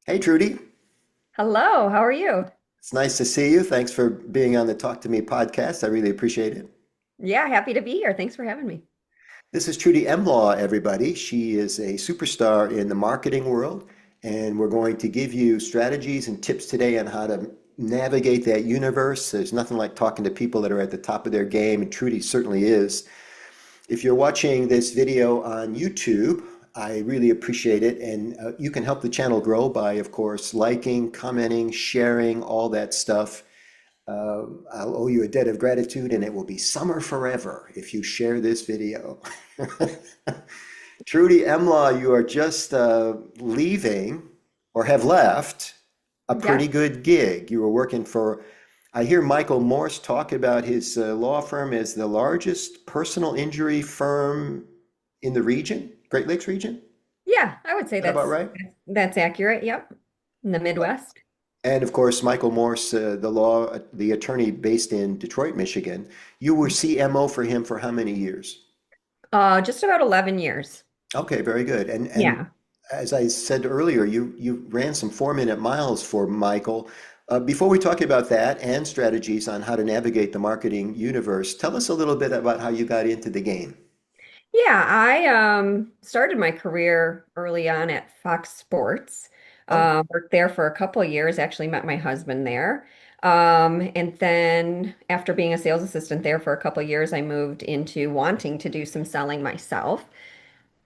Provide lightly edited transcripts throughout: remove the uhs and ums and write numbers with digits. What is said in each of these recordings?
Hey, Trudy. Hello, how are you? It's nice to see you. Thanks for being on the Talk to Me podcast. I really appreciate it. Yeah, happy to be here. Thanks for having me. This is Trudy Emlaw, everybody. She is a superstar in the marketing world, and we're going to give you strategies and tips today on how to navigate that universe. There's nothing like talking to people that are at the top of their game, and Trudy certainly is. If you're watching this video on YouTube, I really appreciate it. And you can help the channel grow by, of course, liking, commenting, sharing, all that stuff. I'll owe you a debt of gratitude, and it will be summer forever if you share this video. Trudy Emlaw, you are just leaving or have left a pretty Yes. good gig. You were working for, I hear Michael Morse talk about his law firm as the largest personal injury firm in the region, Great Lakes region. Is Yeah, I would say that about that's right? that's accurate. Yep. In the Midwest. And of course, Michael Morse, the attorney based in Detroit, Michigan. You were CMO for him for how many years? Just about 11 years. Okay, very good. And Yeah. as I said earlier, you ran some 4-minute miles for Michael. Before we talk about that and strategies on how to navigate the marketing universe, tell us a little bit about how you got into the game. Yeah, I started my career early on at Fox Sports. Oh, Worked there for a couple of years, actually met my husband there. And then after being a sales assistant there for a couple of years, I moved into wanting to do some selling myself.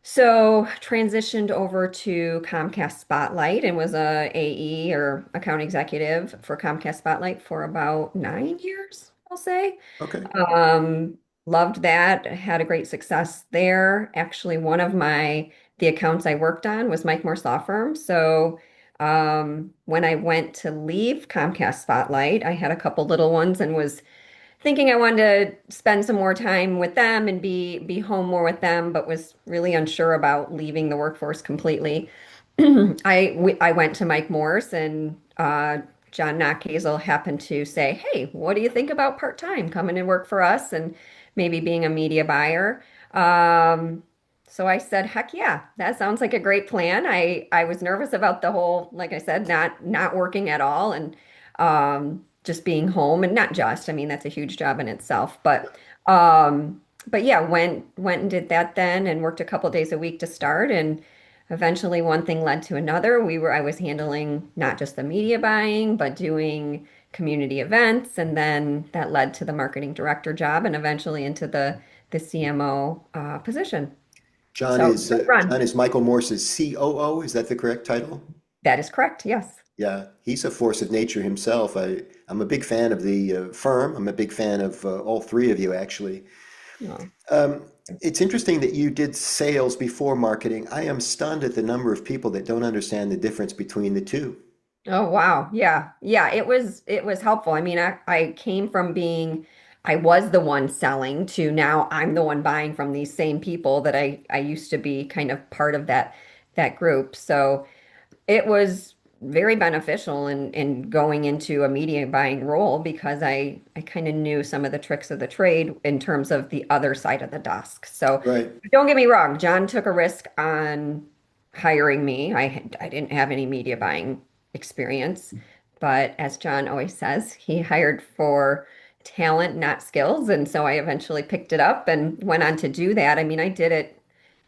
So transitioned over to Comcast Spotlight and was a AE or account executive for Comcast Spotlight for about 9 years, I'll say. okay. Um, Loved that. Had a great success there. Actually, one of the accounts I worked on was Mike Morse Law Firm. So when I went to leave Comcast Spotlight, I had a couple little ones and was thinking I wanted to spend some more time with them and be home more with them, but was really unsure about leaving the workforce completely. I went to Mike Morse and John Nachazel happened to say, "Hey, what do you think about part-time coming and work for us and maybe being a media buyer?" So I said, "Heck yeah, that sounds like a great plan." I was nervous about the whole, like I said, not working at all and just being home and not just, I mean, that's a huge job in itself, but yeah, went and did that then and worked a couple days a week to start and eventually one thing led to another. I was handling not just the media buying, but doing community events and then that led to the marketing director job and eventually into the CMO position. So, good John run. is Michael Morse's COO. Is that the correct title? That is correct. Yes. Yeah, he's a force of nature himself. I'm a big fan of the firm. I'm a big fan of all three of you, actually. Oh. Um, it's interesting that you did sales before marketing. I am stunned at the number of people that don't understand the difference between the two. Oh wow. Yeah. Yeah, it was helpful. I mean, I came from being I was the one selling to now I'm the one buying from these same people that I used to be kind of part of that group. So it was very beneficial in going into a media buying role because I kind of knew some of the tricks of the trade in terms of the other side of the desk. So Right. don't get me wrong, John took a risk on hiring me. I didn't have any media buying experience, but as John always says, he hired for talent, not skills. And so I eventually picked it up and went on to do that. I mean, I did it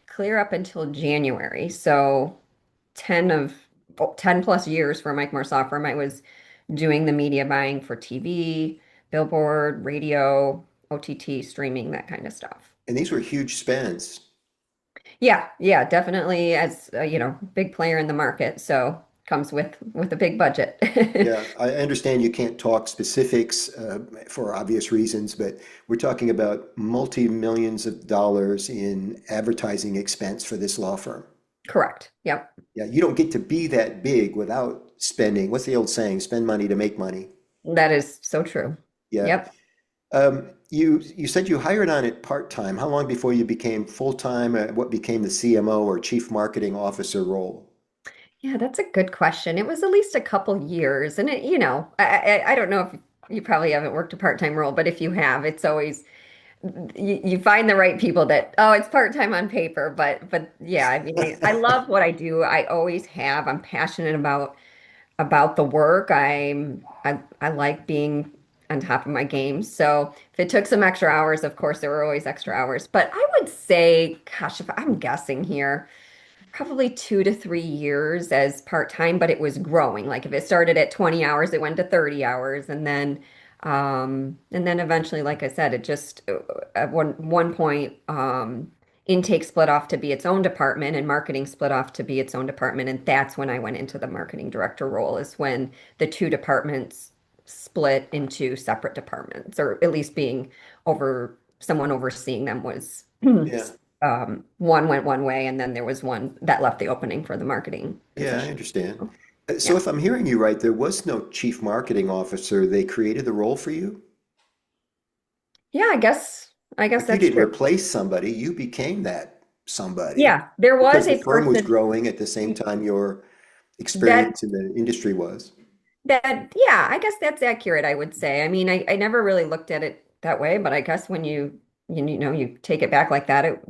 clear up until January. So 10 of 10 plus years for Mike Morse Law Firm, I was doing the media buying for TV, billboard, radio, OTT, streaming, that kind of stuff. And these were huge spends. Yeah, yeah, definitely as big player in the market, so comes with a big budget. Yeah, I understand you can't talk specifics for obvious reasons, but we're talking about multi-millions of dollars in advertising expense for this law firm. Correct. Yep. Yeah, you don't get to be that big without spending. What's the old saying? Spend money to make money. That is so true. Yeah. Yep. You said you hired on it part-time. How long before you became full-time? What became the CMO or Chief Marketing Officer role? Yeah, that's a good question. It was at least a couple years, and I don't know if you probably haven't worked a part-time role, but if you have, it's always you find the right people that, oh, it's part-time on paper, but yeah, I mean, I love what I do. I always have. I'm passionate about the work. I like being on top of my game. So if it took some extra hours, of course, there were always extra hours. But I would say, gosh, if I'm guessing here, probably 2 to 3 years as part-time, but it was growing. Like if it started at 20 hours, it went to 30 hours, and then eventually, like I said, it just at one point, intake split off to be its own department, and marketing split off to be its own department, and that's when I went into the marketing director role. Is when the two departments split into separate departments, or at least being over someone overseeing them was Yeah, one went one way, and then there was one that left the opening for the marketing yeah, I position. understand. So Yeah. if I'm hearing you right, there was no chief marketing officer. They created the role for you? Yeah, I guess Like you that's didn't true. replace somebody, you became that somebody Yeah, there was because the a firm was person growing at the same time your that experience in the industry was. yeah, I guess that's accurate, I would say. I mean, I never really looked at it that way, but I guess when you take it back like that,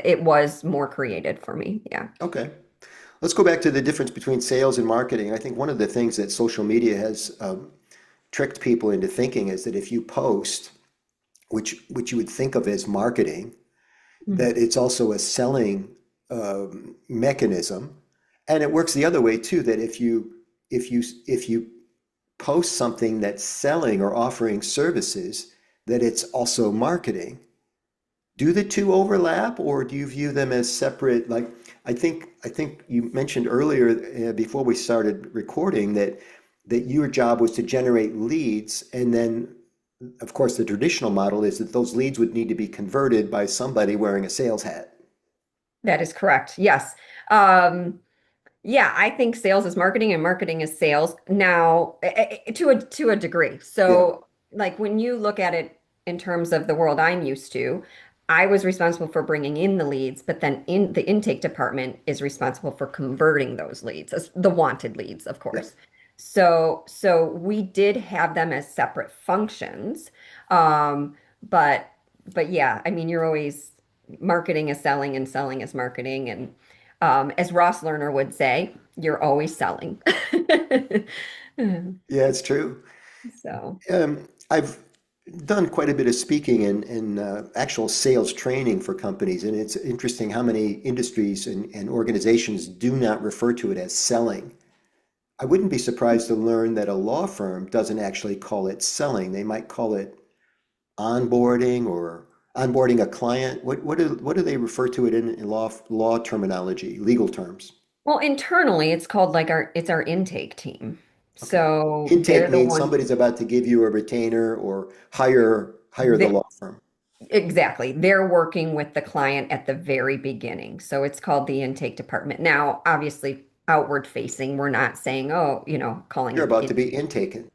it was more created for me. Yeah. Okay. Let's go back to the difference between sales and marketing. I think one of the things that social media has tricked people into thinking is that if you post, which you would think of as marketing, Mhm. that it's also a selling mechanism, and it works the other way too. That if you post something that's selling or offering services, that it's also marketing. Do the two overlap, or do you view them as separate? Like I think you mentioned earlier before we started recording that your job was to generate leads, and then of course the traditional model is that those leads would need to be converted by somebody wearing a sales hat. That is correct. Yes. Um, Yeah, I think sales is marketing and marketing is sales now to a degree. Yeah, So, like when you look at it in terms of the world I'm used to, I was responsible for bringing in the leads, but then in the intake department is responsible for converting those leads, as the wanted leads, of yeah, course. So we did have them as separate functions. Um, but but yeah, I mean, you're always marketing is selling and selling is marketing, and as Ross Lerner would say, you're always selling. yeah, it's true. So, I've done quite a bit of speaking and actual sales training for companies, and it's interesting how many industries and organizations do not refer to it as selling. I wouldn't be surprised to learn that a law firm doesn't actually call it selling. They might call it onboarding or onboarding a client. What do they refer to it in law terminology, legal terms? well, internally, it's called like it's our intake team. Okay. So Intake they're the means one, somebody's about to give you a retainer or hire the that law firm. exactly. They're working with the client at the very beginning. So it's called the intake department. Now, obviously, outward facing, we're not saying, oh, calling You're it the about to in be intaken.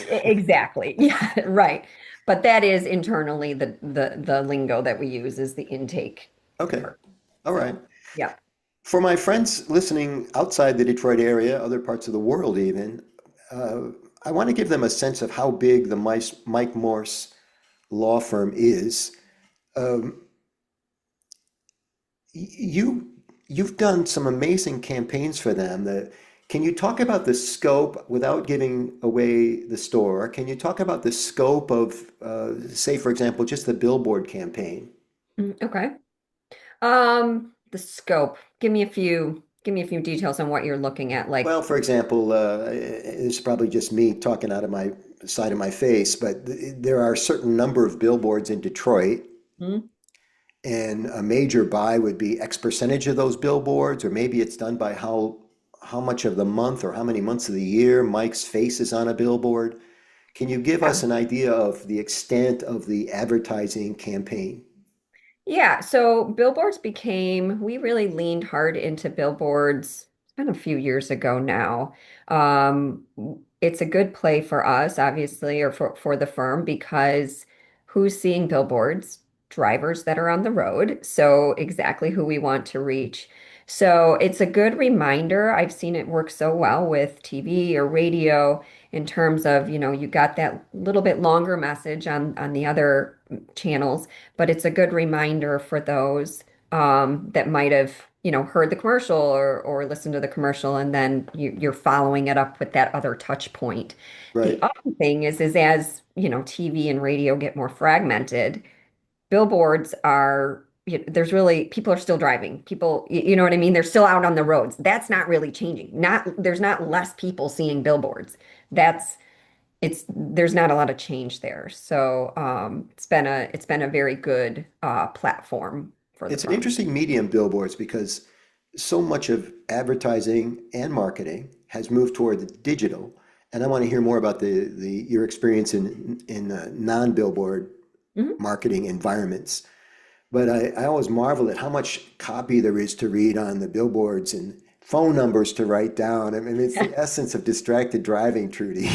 exactly. Yeah, right. But that is internally the lingo that we use is the intake Okay. department. All right. So, yeah. For my friends listening outside the Detroit area, other parts of the world even, uh, I want to give them a sense of how big the Mike Morse Law Firm is. Um, you you've done some amazing campaigns for them. Can you talk about the scope without giving away the store? Can you talk about the scope of, say, for example, just the billboard campaign? Okay. The scope. Give me a few details on what you're looking at. Like, Well, for example, it's probably just me talking out of my side of my face, but there are a certain number of billboards in Detroit, hmm, and a major buy would be X percentage of those billboards, or maybe it's done by how much of the month or how many months of the year Mike's face is on a billboard. Can you give us yeah. an idea of the extent of the advertising campaign? Yeah, so we really leaned hard into billboards. It's been a few years ago now. It's a good play for us, obviously, or for the firm because who's seeing billboards? Drivers that are on the road. So exactly who we want to reach. So it's a good reminder. I've seen it work so well with TV or radio in terms of, you got that little bit longer message on the other channels, but it's a good reminder for those that might have, heard the commercial or listened to the commercial, and then you're following it up with that other touch point. The Right. other thing is as, TV and radio get more fragmented, billboards are, there's really, people are still driving. People, you know what I mean? They're still out on the roads. That's not really changing. There's not less people seeing billboards. That's, there's not a lot of change there. So, it's been a very good platform for the It's an firm. interesting medium, billboards, because so much of advertising and marketing has moved toward the digital. And I want to hear more about the your experience in non-billboard Mhm. marketing environments. But I always marvel at how much copy there is to read on the billboards and phone numbers to write down. I mean, it's the essence of distracted driving, Trudy.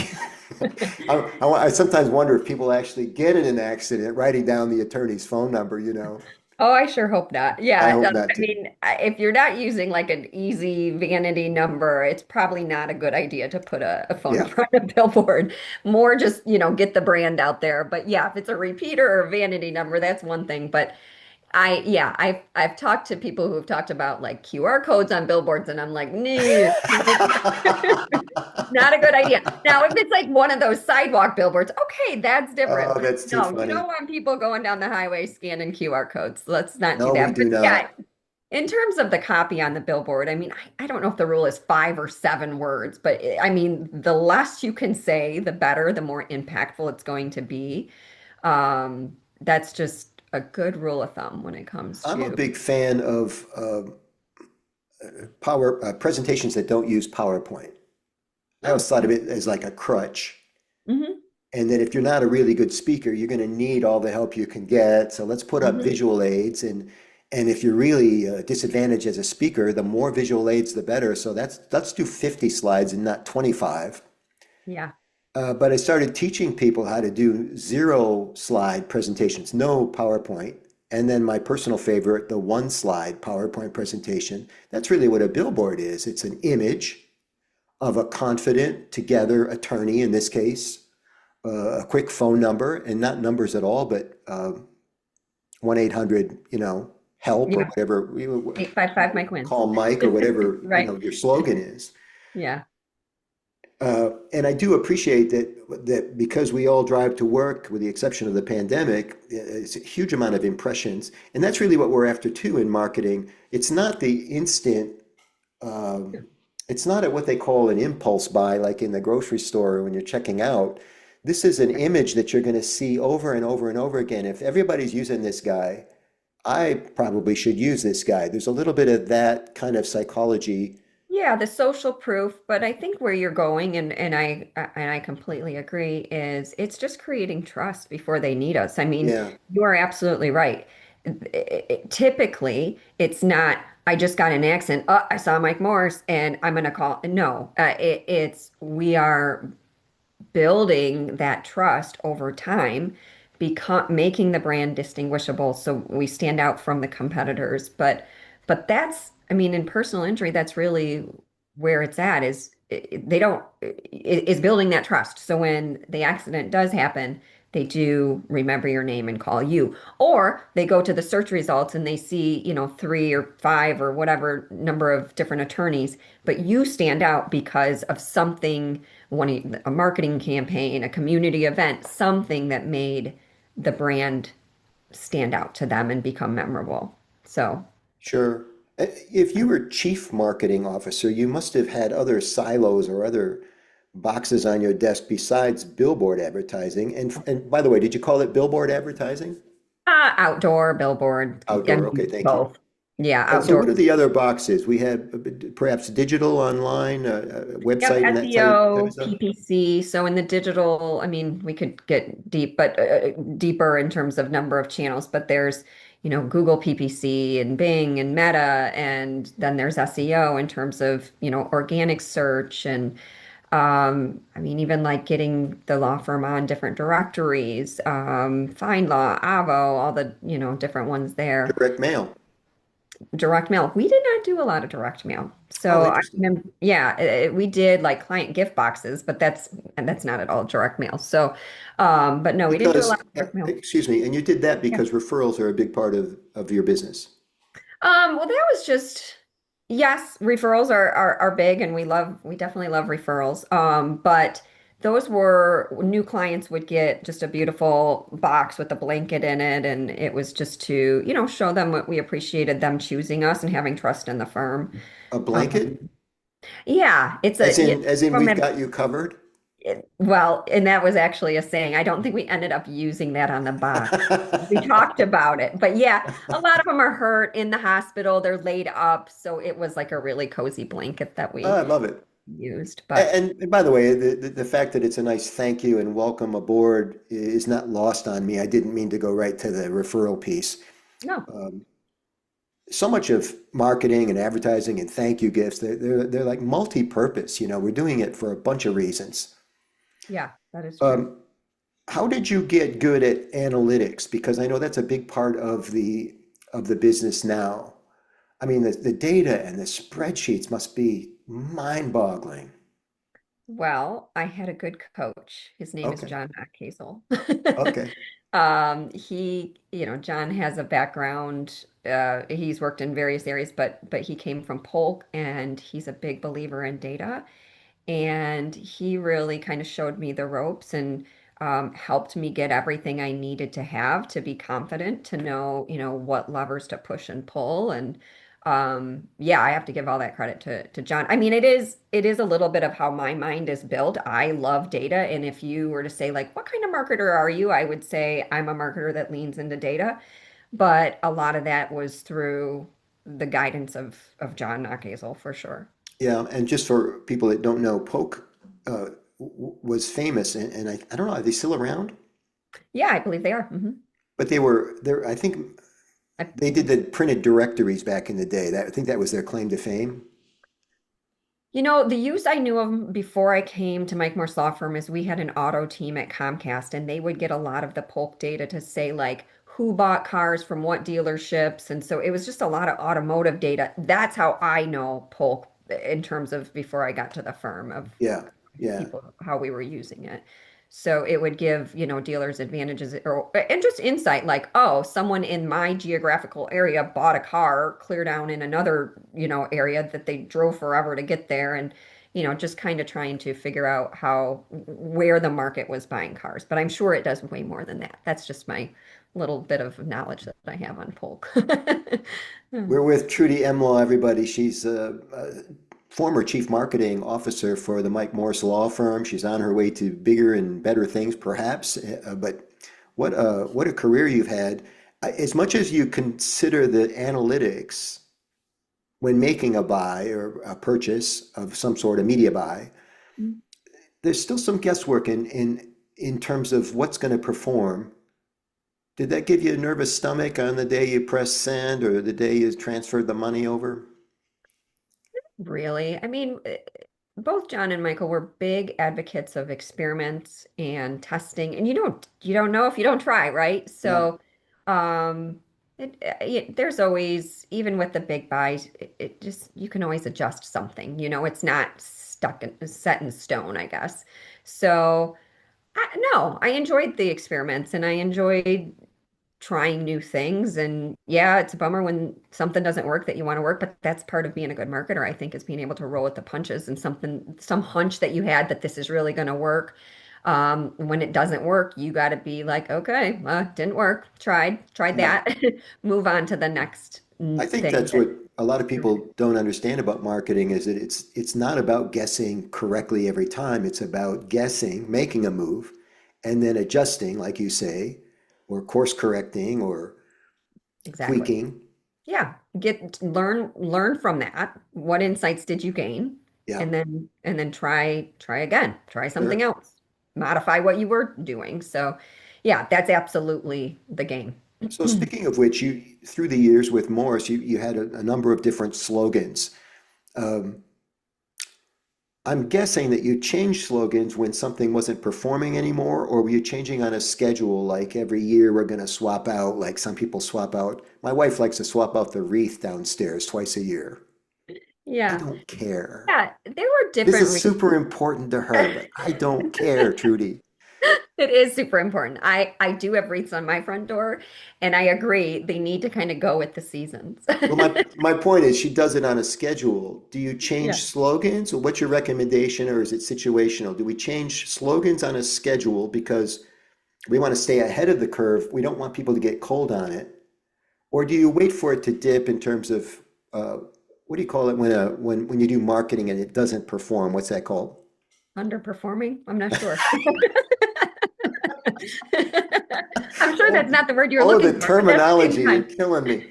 I sometimes wonder if people actually get in an accident writing down the attorney's phone number, you know. Oh, I sure hope not. I Yeah, hope not I to. mean, if you're not using like an easy vanity number, it's probably not a good idea to put a phone Yeah. number on a billboard. More just, get the brand out there. But yeah, if it's a repeater or a vanity number, that's one thing. But yeah, I've talked to people who have talked about like QR codes on billboards, and I'm like, no, not a good idea. Now, if it's like one of those sidewalk billboards, okay, that's different. Oh, But that's too no, you funny. don't want people going down the highway scanning QR codes. Let's not do No, we that. But do yeah, not. in terms of the copy on the billboard, I mean, I don't know if the rule is 5 or 7 words, but I mean, the less you can say, the better, the more impactful it's going to be. That's just a good rule of thumb when it comes I'm a to. big fan of power presentations that don't use PowerPoint. I always Oh, thought of it as like a crutch. hmm And that if you're not a really good speaker, you're going to need all the help you can get. So let's put up hmm visual aids, and if you're really disadvantaged as a speaker, the more visual aids, the better. So let's do 50 slides and not 25. Yeah. But I started teaching people how to do zero slide presentations, no PowerPoint. And then my personal favorite, the one slide PowerPoint presentation. That's really what a billboard is. It's an image of a confident, together attorney in this case, a quick phone number, and not numbers at all, but 1-800, help or Yeah. whatever, 855 Mike wins. call Mike or whatever, Right. your slogan is. Yeah. And I do appreciate that because we all drive to work, with the exception of the pandemic, it's a huge amount of impressions, and that's really what we're after too in marketing. It's not the instant. Um, it's not at what they call an impulse buy, like in the grocery store when you're checking out. This is an image that you're going to see over and over and over again. If everybody's using this guy, I probably should use this guy. There's a little bit of that kind of psychology. Yeah, the social proof, but I think where you're going, and I completely agree, is it's just creating trust before they need us. I mean, Yeah, you are absolutely right. Typically, it's not, I just got in an accident. Oh, I saw Mike Morse and I'm gonna call. No, it's we are building that trust over time, become making the brand distinguishable so we stand out from the competitors. But that's, I mean, in personal injury, that's really where it's at is they don't is building that trust. So when the accident does happen, they do remember your name and call you. Or they go to the search results and they see, 3 or 5 or whatever number of different attorneys, but you stand out because of something, a marketing campaign, a community event, something that made the brand stand out to them and become memorable. So, sure. If you were chief marketing officer, you must have had other silos or other boxes on your desk besides billboard advertising. And by the way, did you call it billboard advertising? outdoor, billboard, I Outdoor. Okay, mean, thank you. both. Yeah, So outdoor. what are the other boxes? We have perhaps digital, online, Yep, website and that type of SEO, stuff? PPC. So in the digital, I mean, we could get deep, but deeper in terms of number of channels. But there's, Google PPC and Bing and Meta, and then there's SEO in terms of, organic search and, I mean, even like getting the law firm on different directories, Find Law, Avo, all the, different ones there. Direct mail. direct mail. We did not do a lot of direct mail. Oh, So I interesting. remember, yeah, we did like client gift boxes, but that's not at all direct mail. So, but no, we didn't do a lot Because, of direct mail. excuse me, and you did that Yeah. because referrals are a big part of your business. Well, that was just, yes, referrals are big and we definitely love referrals. But those were new clients would get just a beautiful box with a blanket in it, and it was just to, show them what we appreciated them choosing us and having trust in the firm. A blanket? Um, yeah, it's As a yeah, in, as in from we've a got you covered? well, and that was actually a saying. I don't think we ended up using that on the box. We talked about it, but yeah, a lot of them are hurt in the hospital. They're laid up, so it was like a really cozy blanket that Oh, we I love it. used. But And by the way, the fact that it's a nice thank you and welcome aboard is not lost on me. I didn't mean to go right to the referral piece. no, Um, so much of marketing and advertising and thank you gifts, they're like multi-purpose. We're doing it for a bunch of reasons. yeah, that is true. Um, how did you get good at analytics? Because I know that's a big part of the business now. I mean, the data and the spreadsheets must be mind-boggling. Well, I had a good coach. His name is Okay, John Nachazel. okay. John has a background. He's worked in various areas, but he came from Polk, and he's a big believer in data. And he really kind of showed me the ropes and helped me get everything I needed to have to be confident to know, what levers to push and pull. And yeah, I have to give all that credit to John. I mean, it is a little bit of how my mind is built. I love data, and if you were to say like, what kind of marketer are you? I would say I'm a marketer that leans into data, but a lot of that was through the guidance of John Nachazel for sure. Yeah, and just for people that don't know, Polk was famous, and I don't know, are they still around? Yeah, I believe they are. But they were there. I think I they did the printed directories back in the day. I think that was their claim to fame. The use I knew of before I came to Mike Morse Law Firm is we had an auto team at Comcast, and they would get a lot of the Polk data to say like who bought cars from what dealerships. And so it was just a lot of automotive data. That's how I know Polk in terms of before I got to the firm of Yeah, yeah. people, how we were using it. So it would give, dealers advantages or and just insight like, oh, someone in my geographical area bought a car clear down in another, area that they drove forever to get there and, just kind of trying to figure out where the market was buying cars. But I'm sure it does way more than that. That's just my little bit of knowledge that I have on Polk. We're with Trudy Emlaw, everybody. She's a former chief marketing officer for the Mike Morse Law Firm. She's on her way to bigger and better things, perhaps. But what a career you've had. As much as you consider the analytics when making a buy or a purchase of some sort of media buy, there's still some guesswork in terms of what's going to perform. Did that give you a nervous stomach on the day you pressed send or the day you transferred the money over? Really? I mean, both John and Michael were big advocates of experiments and testing, and you don't know if you don't try, right? Yeah. So, there's always, even with the big buys, it just you can always adjust something. It's not set in stone, I guess. So, no, I enjoyed the experiments, and I enjoyed trying new things. And yeah, it's a bummer when something doesn't work that you want to work, but that's part of being a good marketer, I think, is being able to roll with the punches and some hunch that you had that this is really going to work. When it doesn't work, you got to be like, okay, didn't work. Tried Yeah. that. Move on to the next I think thing that's that what a lot of people don't understand about marketing is that it's not about guessing correctly every time. It's about guessing, making a move, and then adjusting, like you say, or course correcting or exactly. tweaking. Yeah, learn from that. What insights did you gain? Yeah, And then try again. Try something sure. else. Modify what you were doing. So, yeah, that's absolutely the game. So speaking of which, you through the years with Morse, you had a number of different slogans. Um, I'm guessing that you changed slogans when something wasn't performing anymore, or were you changing on a schedule like every year we're going to swap out, like some people swap out? My wife likes to swap out the wreath downstairs twice a year. I Yeah. don't care. Yeah, there were This different is reasons. super important to her, but I don't care, Trudy. It is super important. I do have wreaths on my front door, and I agree they need to kind of go with the seasons. Well, my point is she does it on a schedule. Do you Yeah. change slogans, or what's your recommendation, or is it situational? Do we change slogans on a schedule because we want to stay ahead of the curve? We don't want people to get cold on it. Or do you wait for it to dip in terms of what do you call it when when you do marketing and it doesn't perform? What's that called? Underperforming? I'm not sure. I'm sure Oh, that's not the word you're oh, looking the for, but that's the same terminology, you're time. killing me.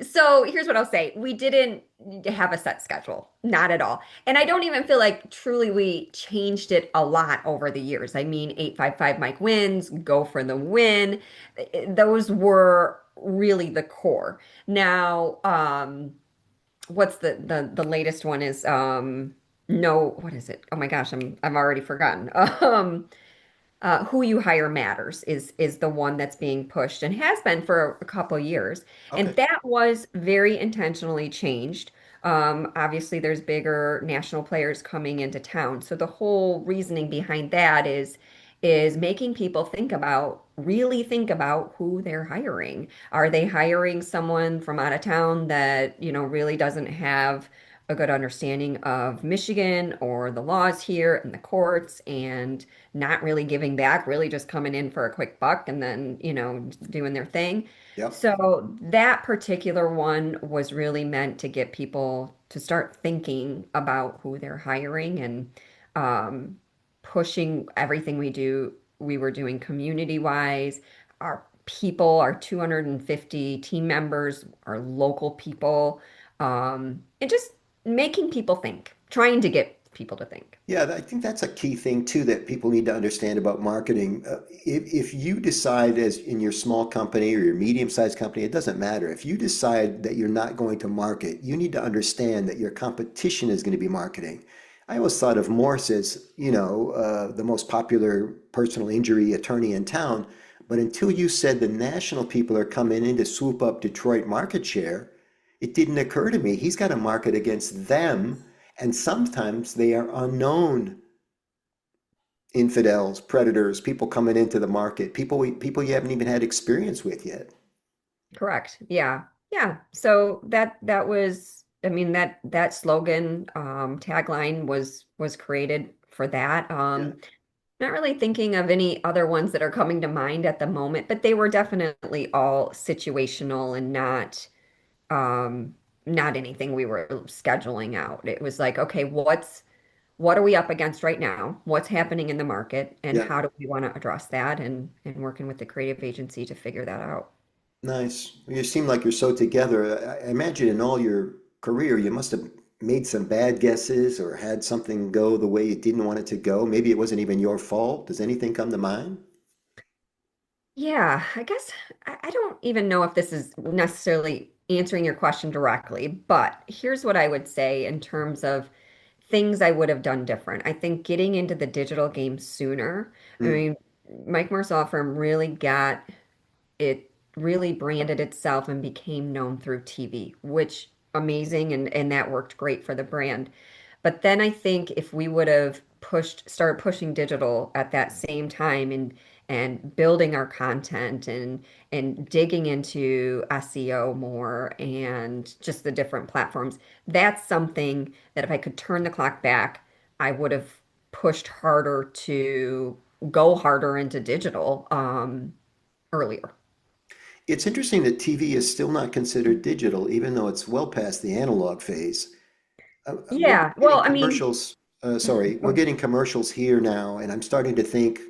So here's what I'll say. We didn't have a set schedule, not at all. And I don't even feel like truly we changed it a lot over the years. I mean, 855 Mike wins, go for the win. Those were really the core. Now, what's the latest one is no, what is it? Oh my gosh, I've already forgotten. Who you hire matters is the one that's being pushed and has been for a couple years. And Okay. that was very intentionally changed. Obviously, there's bigger national players coming into town. So the whole reasoning behind that is making people really think about who they're hiring. Are they hiring someone from out of town that, really doesn't have a good understanding of Michigan or the laws here and the courts and not really giving back, really just coming in for a quick buck and then, doing their thing. Yep. So that particular one was really meant to get people to start thinking about who they're hiring and um, pushing everything we do. We were doing community wise. Our people, our 250 team members, our local people, and just making people think, trying to get people to think. Yeah, I think that's a key thing too that people need to understand about marketing. If you decide, as in your small company or your medium-sized company, it doesn't matter. If you decide that you're not going to market, you need to understand that your competition is going to be marketing. I always thought of Morse as, the most popular personal injury attorney in town, but until you said the national people are coming in to swoop up Detroit market share, it didn't occur to me. He's got to market against them, and sometimes they are unknown infidels, predators, people coming into the market, people you haven't even had experience with yet. Correct. Yeah. Yeah. So that was, I mean, that slogan, tagline was created for that. Yeah. Not really thinking of any other ones that are coming to mind at the moment, but they were definitely all situational and not anything we were scheduling out. It was like, okay, what are we up against right now? What's happening in the market, and Yeah. how do we want to address that? And working with the creative agency to figure that out. Nice. You seem like you're so together. I imagine in all your career, you must have made some bad guesses or had something go the way you didn't want it to go. Maybe it wasn't even your fault. Does anything come to mind? Yeah, I guess I don't even know if this is necessarily answering your question directly, but here's what I would say in terms of things I would have done different. I think getting into the digital game sooner. I Hmm. mean, Mike Morse Law Firm really got it really branded itself and became known through TV, which amazing and that worked great for the brand. But then I think if we would have started pushing digital at that same time and building our content and digging into SEO more and just the different platforms, that's something that if I could turn the clock back, I would have pushed harder to go harder into digital earlier. It's interesting that TV is still not considered digital, even though it's well past the analog phase. We're Yeah, getting well, I mean, commercials, sorry, we're getting commercials here now, and I'm starting to think,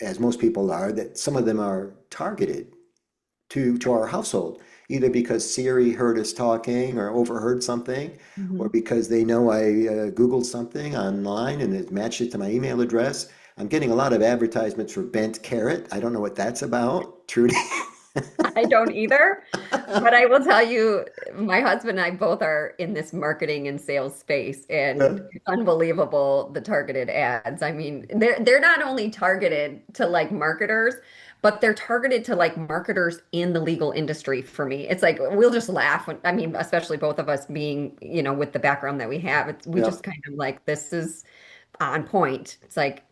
as most people are, that some of them are targeted to our household, either because Siri heard us talking or overheard something, or Mhm. because they know I Googled something online and it matched it to my email address. I'm getting a lot of advertisements for bent carrot. I don't know what that's about, Trudy. I don't either. But I will tell you, my husband and I both are in this marketing and sales space, Yeah, and it's unbelievable the targeted ads. I mean, they're not only targeted to like marketers, but they're targeted to like marketers in the legal industry for me. It's like we'll just laugh when, I mean, especially both of us being, with the background that we have, we yeah. just kind of like this is on point. It's like,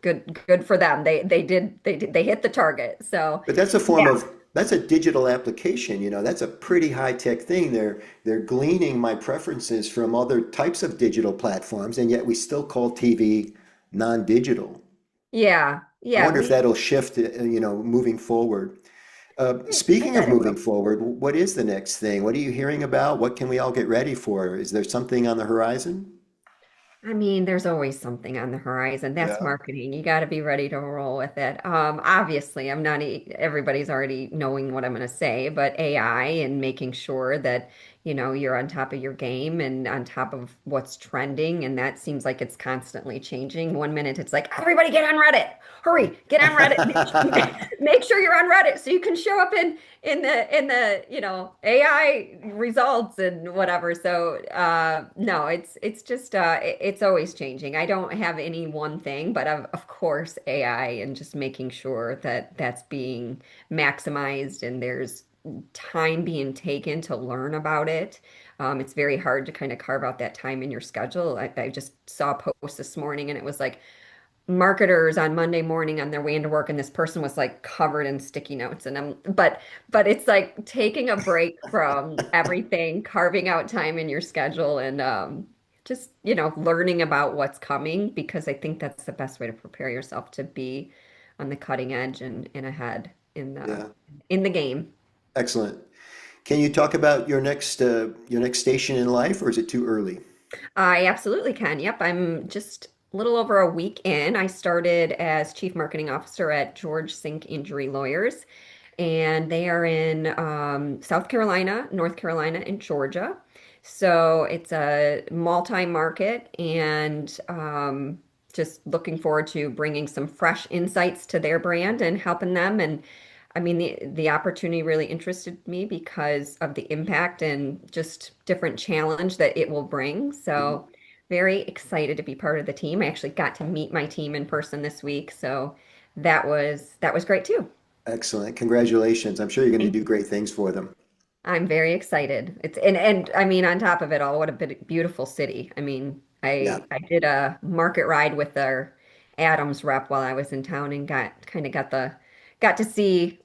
good for them. They hit the target. So, But that's a yeah. form of, that's a digital application, that's a pretty high-tech thing. They're gleaning my preferences from other types of digital platforms, and yet we still call TV non-digital. Yeah. I Yeah, wonder if that'll shift, moving forward. I Speaking of bet it moving will. forward, what is the next thing? What are you hearing about? What can we all get ready for? Is there something on the horizon? I mean, there's always something on the horizon. That's Yeah. marketing. You got to be ready to roll with it. Obviously, I'm not, everybody's already knowing what I'm going to say, but AI and making sure that, you're on top of your game and on top of what's trending. And that seems like it's constantly changing. One minute it's like, everybody get on Reddit. Hurry, get on Reddit. Make sure you're on Reddit so you can show up in the AI results and whatever. So no, it's just it's always changing. I don't have any one thing, but of course AI and just making sure that that's being maximized and there's time being taken to learn about it. It's very hard to kind of carve out that time in your schedule. I just saw a post this morning and it was like marketers on Monday morning on their way into work, and this person was like covered in sticky notes. And but it's like taking a break from everything, carving out time in your schedule, and just, learning about what's coming because I think that's the best way to prepare yourself to be on the cutting edge and ahead Yeah. in the game. Excellent. Can you talk about your next station in life, or is it too early? I absolutely can. Yep, I'm just a little over a week in. I started as Chief Marketing Officer at George Sink Injury Lawyers, and they are in South Carolina, North Carolina, and Georgia. So it's a multi-market and just looking forward to bringing some fresh insights to their brand and helping them. And I mean, the opportunity really interested me because of the impact and just different challenge that it will bring. Mhm. So very excited to be part of the team. I actually got to meet my team in person this week, so that was great too. Excellent. Congratulations. I'm sure you're going to Thank do you. great things for them. I'm very excited. And I mean, on top of it all, what a beautiful city. I mean, Yeah. I did a market ride with their Adams rep while I was in town and got to see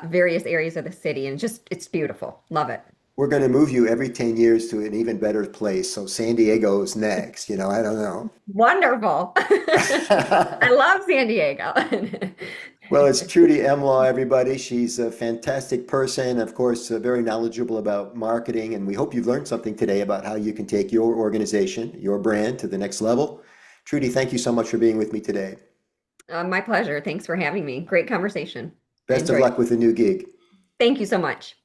various areas of the city and just it's beautiful. Love it. We're going to move you every 10 years to an even better place. So San Diego's next. I don't know. Wonderful. I love San Diego. Well, it's Trudy Emlaw, everybody. She's a fantastic person, of course, very knowledgeable about marketing, and we hope you've learned something today about how you can take your organization, your brand to the next level. Trudy, thank you so much for being with me today. My pleasure. Thanks for having me. Great conversation. I Best of enjoyed it. luck with the new gig. Thank you so much.